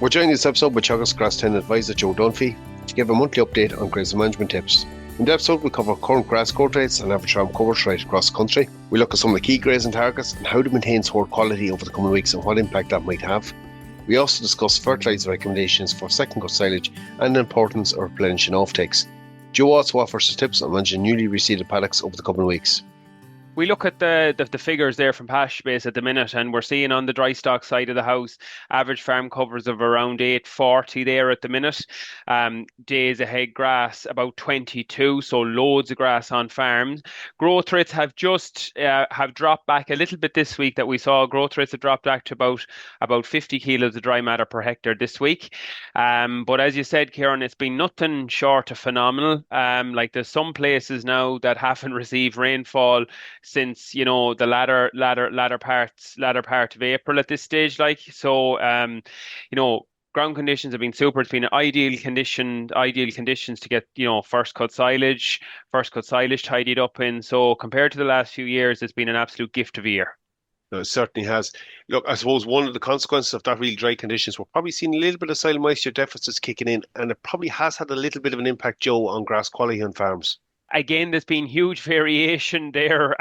We're joining this episode by Teagasc Grass10 Advisor Joe Dunphy to give a monthly update on grazing management tips. In the episode, we cover current grass growth rates and average farm coverage right across the country. We look at some of the key grazing targets and how to maintain sward quality over the coming weeks and what impact that might have. We also discuss fertiliser recommendations for second cut silage and the importance of replenishing offtakes. Joe also offers us tips on managing newly reseeded paddocks over the coming weeks. We look at the figures there from pasture base at the minute, and we're seeing on the dry stock side of the house average farm covers of around 840 there at the minute. Days ahead grass about 22, so loads of grass on farms. Growth rates have just have dropped back a little bit this week. That we saw growth rates have dropped back to about 50 kilos of dry matter per hectare this week. But as you said, Kieran, it's been nothing short of phenomenal. Like there's some places now that haven't received rainfall since the latter part of April at this stage. Ground conditions have been super. It's been ideal conditions to get first cut silage tidied up in. So compared to the last few years, it's been an absolute gift of a year. No, it certainly has. Look, I suppose one of the consequences of that really dry conditions, we're probably seeing a little bit of soil moisture deficits kicking in, and it probably has had a little bit of an impact, Joe, on grass quality on farms. Again, there's been huge variation there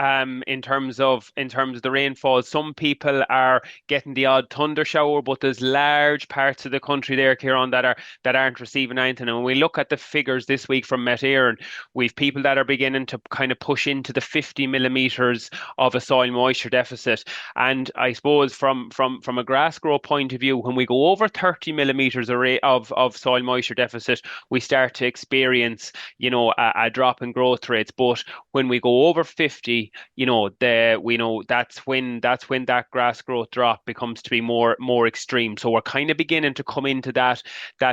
in terms of the rainfall. Some people are getting the odd thunder shower, but there's large parts of the country there, Kieran, that aren't receiving anything. And when we look at the figures this week from Met Éireann, we've people that are beginning to kind of push into the 50 millimetres of a soil moisture deficit. And I suppose from a grass grow point of view, when we go over 30 millimetres of soil moisture deficit, we start to experience a drop in growth rates. But when we go over 50, that's when that grass growth drop becomes to be more extreme. So we're kind of beginning to come into that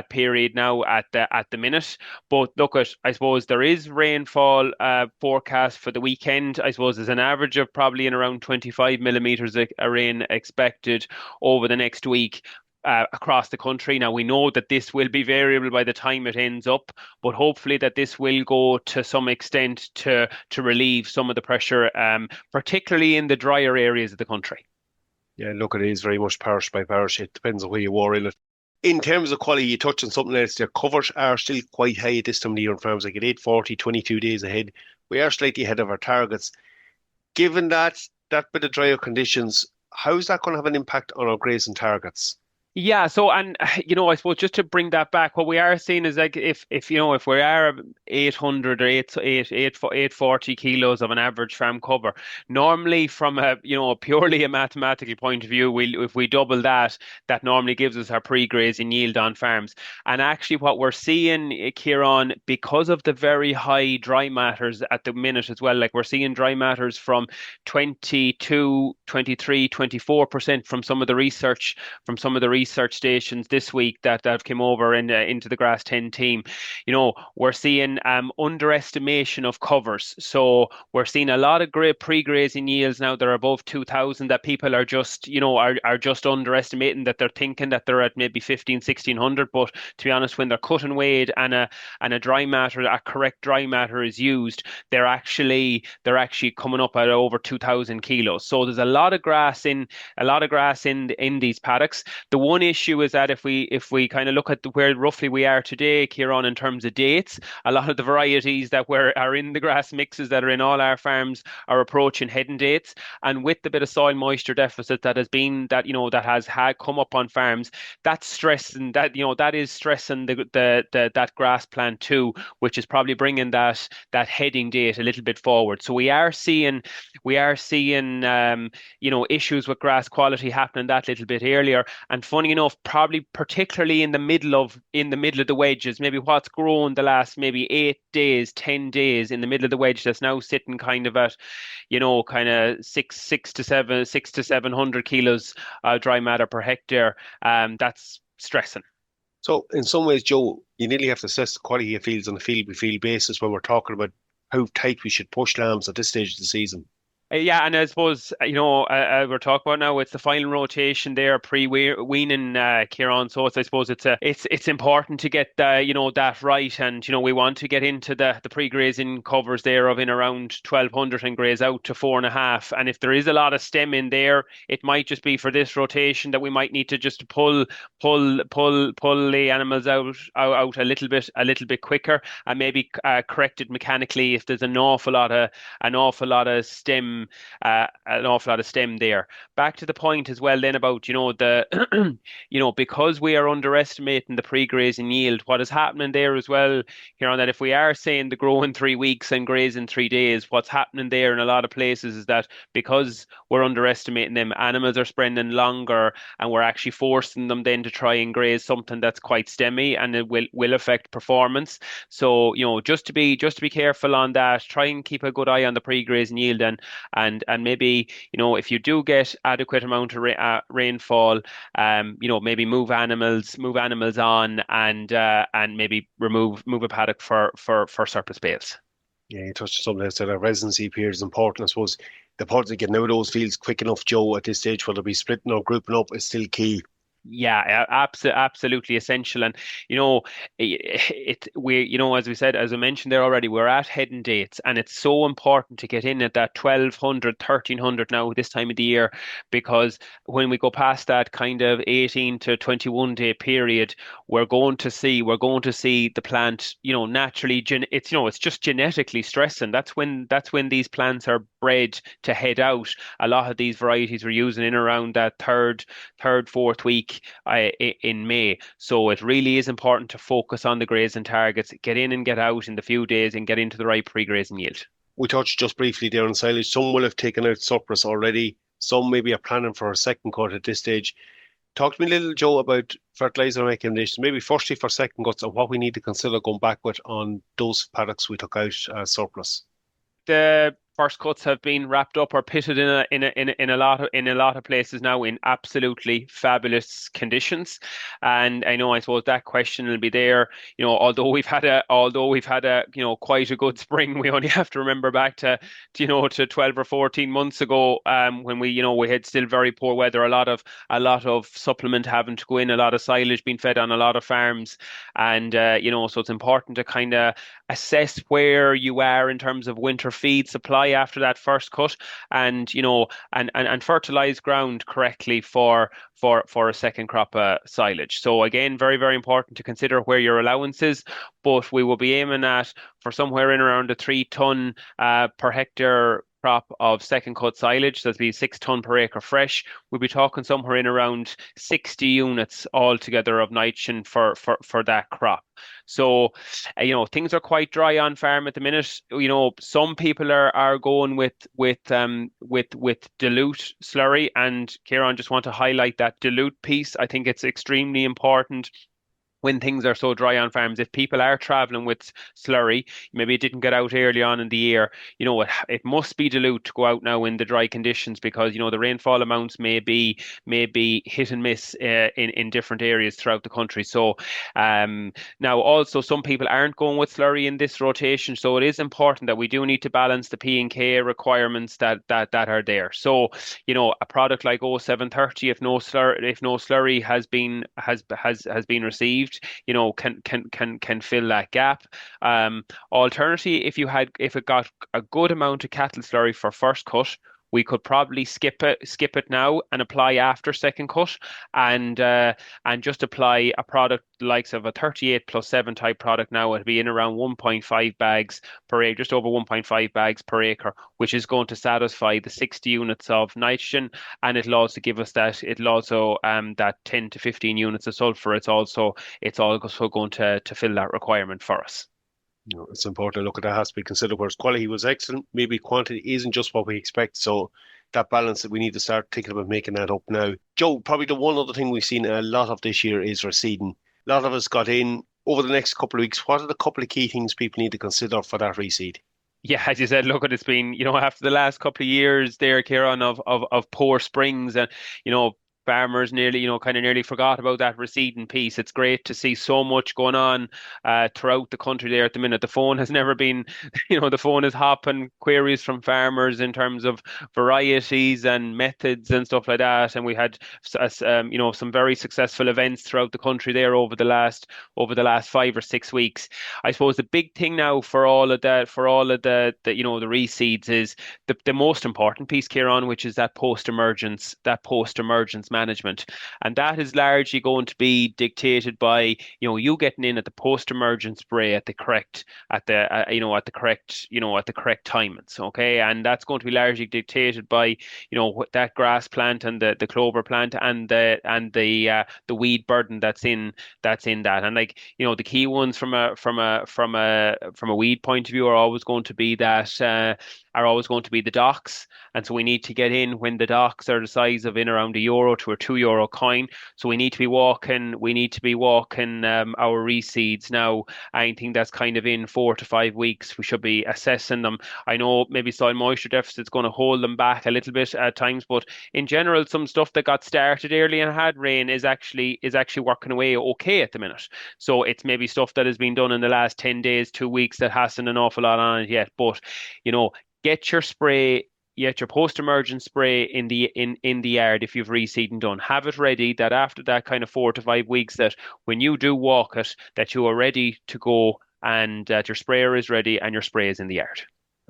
period now at the minute. But look I suppose there is rainfall forecast for the weekend. I suppose there's an average of probably in around 25 millimeters of rain expected over the next week. Across the country. Now, we know that this will be variable by the time it ends up, but hopefully that this will go to some extent to relieve some of the pressure, particularly in the drier areas of the country. Yeah, look, it is very much parish by parish. It depends on where you are in it. In terms of quality, you touched on something else. Their covers are still quite high at this time of the year on farms, like at 840, 22 days ahead. We are slightly ahead of our targets. Given that bit of drier conditions, how is that going to have an impact on our grazing targets? Yeah, so I suppose just to bring that back, what we are seeing is like if we are 800 or 840 kilos of an average farm cover, normally from a purely a mathematical point of view, if we double that normally gives us our pre-grazing yield on farms. And actually what we're seeing, Kieran, because of the very high dry matters at the minute as well, like we're seeing dry matters from 22, 23, 24% from some of the research stations this week that came over into the Grass10 team. We're seeing underestimation of covers. So we're seeing a lot of great pre-grazing yields now that are above 2,000 that people are just underestimating, that they're thinking that they're at maybe 1,500-1,600. But to be honest, when they're cut and weighed and a dry matter, a correct dry matter is used, they're actually coming up at over 2,000 kilos. So there's a lot of grass in these paddocks. The one issue is that if we kind of look at where roughly we are today, Kieran, in terms of dates, a lot of the varieties that are in the grass mixes that are in all our farms are approaching heading dates. And with the bit of soil moisture deficit that has had come up on farms, that's stressing that is stressing that grass plant too, which is probably bringing that heading date a little bit forward. So we are seeing issues with grass quality happening that little bit earlier. And funny enough, probably particularly in the middle of the wedges, maybe what's grown the last maybe 8 days, 10 days in the middle of the wedge that's now sitting kind of at, kind of 600 to 700 kilos dry matter per hectare. That's stressing. So in some ways, Joe, you nearly have to assess the quality of fields on a field by field basis when we're talking about how tight we should push lambs at this stage of the season. Yeah, and I suppose we're talking about now it's the final rotation there pre-weaning, Kieran. So I suppose it's important to get that right, and we want to get into the pre-grazing covers there of in around 1200 and graze out to 4.5. And if there is a lot of stem in there, it might just be for this rotation that we might need to just pull the animals out a little bit quicker, and maybe correct it mechanically if there's an awful lot of stem there. Back to the point as well then about, the, because we are underestimating the pre-grazing yield, what is happening there as well, on that if we are saying the grow in 3 weeks and graze in 3 days, what's happening there in a lot of places is that because we're underestimating them, animals are spending longer, and we're actually forcing them then to try and graze something that's quite stemmy, and it will affect performance. So, just to be careful on that, try and keep a good eye on the pre-grazing yield, and maybe if you do get adequate amount of rainfall, maybe move animals on, and maybe move a paddock for surplus bales. Yeah, you touched on something else there. That residency period is important. I suppose the importance of getting out of those fields quick enough, Joe, at this stage, whether it be splitting or grouping up, is still key. Yeah, absolutely essential. And as we said, as I mentioned there already, we're at heading dates, and it's so important to get in at that 1200, 1300 now this time of the year, because when we go past that kind of 18 to 21 day period, we're going to see the plant, naturally, it's just genetically stressing. That's when these plants are bred to head out. A lot of these varieties we're using in around that fourth week in May. So it really is important to focus on the grazing targets, get in and get out in the few days, and get into the right pre-grazing yield. We touched just briefly there on silage. Some will have taken out surplus already. Some maybe are planning for a second cut at this stage. Talk to me a little, Joe, about fertiliser recommendations, maybe firstly for second cuts, and what we need to consider going back with on those paddocks we took out surplus. The first cuts have been wrapped up or pitted in a lot of places now in absolutely fabulous conditions. And I suppose that question will be there. Although we've had a quite a good spring, we only have to remember back to 12 or 14 months ago, when we had still very poor weather, a lot of supplement having to go in, a lot of silage being fed on a lot of farms, and so it's important to kind of assess where you are in terms of winter feed supply after that first cut, and fertilize ground correctly for a second crop silage. So again, very, very important to consider where your allowance is, but we will be aiming at for somewhere in around a 3 ton per hectare crop of second cut silage. That'd be 6 ton per acre fresh. We'll be talking somewhere in around 60 units altogether of nitrogen for that crop. So, things are quite dry on farm at the minute. Some people are going with dilute slurry, and Kieran, just want to highlight that dilute piece. I think it's extremely important when things are so dry on farms. If people are traveling with slurry, maybe it didn't get out early on in the year, it must be dilute to go out now in the dry conditions, because the rainfall amounts may be hit and miss in different areas throughout the country. So now also some people aren't going with slurry in this rotation, so it is important that we do need to balance the P and K requirements that are there. So a product like 0730, if no slurry has been received, can fill that gap. Alternatively, if it got a good amount of cattle slurry for first cut, we could probably skip it now and apply after second cut, and just apply a product likes of a 38+7 type product. Now it'll be in around 1.5 bags per acre, just over 1.5 bags per acre, which is going to satisfy the 60 units of nitrogen, and it'll also give us that 10 to 15 units of sulfur. It's also going to fill that requirement for us. It's important to look at that, has to be considered. Whereas quality was excellent, maybe quantity isn't just what we expect. So that balance that we need to start thinking about making that up now. Joe, probably the one other thing we've seen a lot of this year is reseeding. A lot of us got in over the next couple of weeks. What are the couple of key things people need to consider for that reseed? Yeah, as you said, look, it's been, after the last couple of years there, Kieran, of poor springs, and, farmers nearly forgot about that reseeding piece. It's great to see so much going on throughout the country there at the minute. The phone has never been, the phone is hopping queries from farmers in terms of varieties and methods and stuff like that. And we had, some very successful events throughout the country there over the last 5 or 6 weeks. I suppose the big thing now for all of the reseeds is the most important piece, Kieran, which is that post-emergence management. And that is largely going to be dictated by, you getting in at the post-emergence spray at the correct timings. Okay. And that's going to be largely dictated by, that grass plant and the clover plant and the weed burden that's in that. And the key ones from a weed point of view are always going to be the docks. And so we need to get in when the docks are the size of in around €1 to a €2 coin. So we need to be walking our reseeds now. Anything that's kind of in 4 to 5 weeks, we should be assessing them. I know maybe soil moisture deficit is going to hold them back a little bit at times, but in general, some stuff that got started early and had rain is actually working away okay at the minute. So it's maybe stuff that has been done in the last 10 days, 2 weeks that hasn't an awful lot on it yet. But get your spray. Yet your post-emergence spray in the yard if you've reseeding done. Have it ready that after that kind of 4 to 5 weeks, that when you do walk it, that you are ready to go and that your sprayer is ready and your spray is in the yard.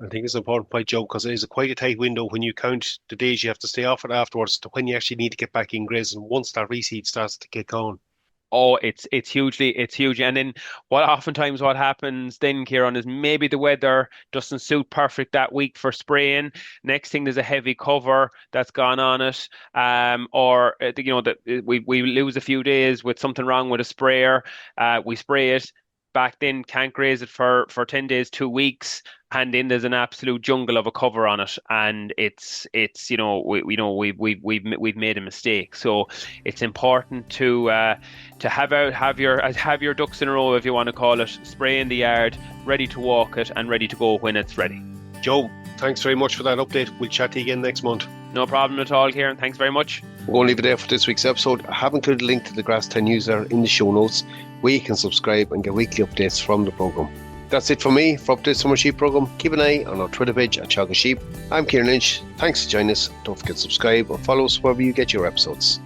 I think it's an important point, Joe, because it is quite a tight window when you count the days you have to stay off it afterwards to when you actually need to get back in grazing once that reseed starts to get going. Oh, it's huge. And then what happens then, Kieran, is maybe the weather doesn't suit perfect that week for spraying. Next thing, there's a heavy cover that's gone on it. We lose a few days with something wrong with a sprayer. We spray it. Back then, can't graze it for 10 days, 2 weeks, and then there's an absolute jungle of a cover on it, and we've made a mistake. So it's important to have your ducks in a row, if you want to call it. Spray in the yard, ready to walk it, and ready to go when it's ready. Joe, thanks very much for that update. We'll chat to you again next month. No problem at all, Kieran. Thanks very much. We're going to leave it there for this week's episode. I have included a link to the Grass10 newsletter in the show notes where you can subscribe and get weekly updates from the programme. That's it for me. For updates from our sheep programme, keep an eye on our Twitter page at Teagasc Sheep. I'm Kieran Lynch. Thanks for joining us. Don't forget to subscribe or follow us wherever you get your episodes.